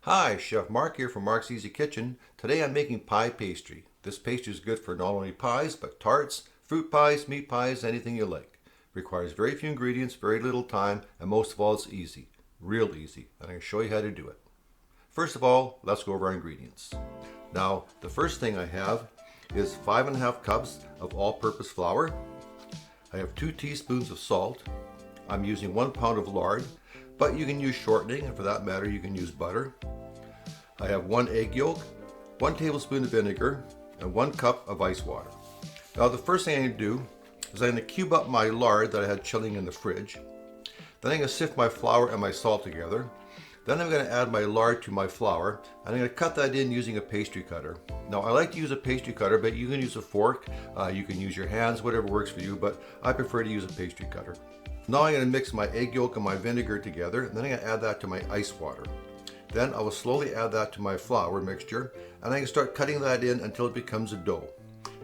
Hi, Chef Mark here from Mark's Easy Kitchen. Today I'm making pie pastry. This pastry is good for not only pies, but tarts, fruit pies, meat pies, anything you like. Requires very few ingredients, very little time, and most of all it's easy. Real easy. And I'm going to show you how to do it. First of all, let's go over our ingredients. Now, the first thing I have is 5½ cups of all-purpose flour. I have 2 teaspoons of salt. I'm using 1 pound of lard, but you can use shortening, and for that matter you can use butter. I have 1 egg yolk, 1 tablespoon of vinegar, and 1 cup of ice water. Now the first thing I'm going to do is I'm going to cube up my lard that I had chilling in the fridge. Then I'm going to sift my flour and my salt together. Then I'm going to add my lard to my flour, and I'm going to cut that in using a pastry cutter. Now I like to use a pastry cutter, but you can use a fork, you can use your hands, whatever works for you, but I prefer to use a pastry cutter. Now I'm going to mix my egg yolk and my vinegar together, and then I'm going to add that to my ice water. Then I will slowly add that to my flour mixture, and I can start cutting that in until it becomes a dough.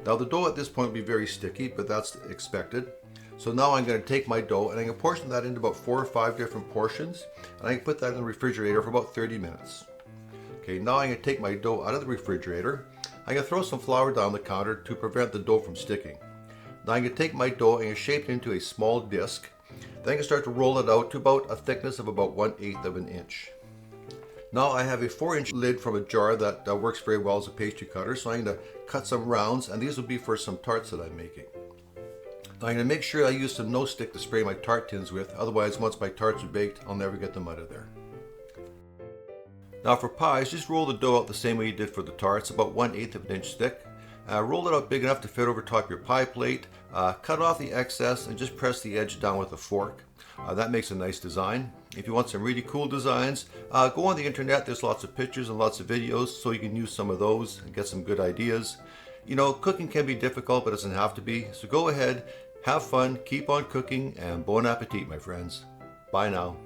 Now the dough at this point will be very sticky, but that's expected. So now I'm going to take my dough and I'm going to portion that into about 4 or 5 different portions, and I can put that in the refrigerator for about 30 minutes. Okay, now I'm going to take my dough out of the refrigerator. I'm going to throw some flour down the counter to prevent the dough from sticking. Now I'm going to take my dough and shape it into a small disc. Then I can start to roll it out to about a thickness of about 1/8 of an inch. Now I have a 4-inch lid from a jar that works very well as a pastry cutter, so I'm going to cut some rounds, and these will be for some tarts that I'm making. Now I'm going to make sure I use some no stick to spray my tart tins with, otherwise once my tarts are baked I'll never get them out of there. Now for pies, just roll the dough out the same way you did for the tarts, about 1/8 of an inch thick. Roll it out big enough to fit over top your pie plate, cut off the excess and just press the edge down with a fork. That makes a nice design. If you want some really cool designs, go on the internet. There's lots of pictures and lots of videos, so you can use some of those and get some good ideas. You know, cooking can be difficult, but it doesn't have to be. So go ahead, have fun, keep on cooking, and bon appetit, my friends. Bye now.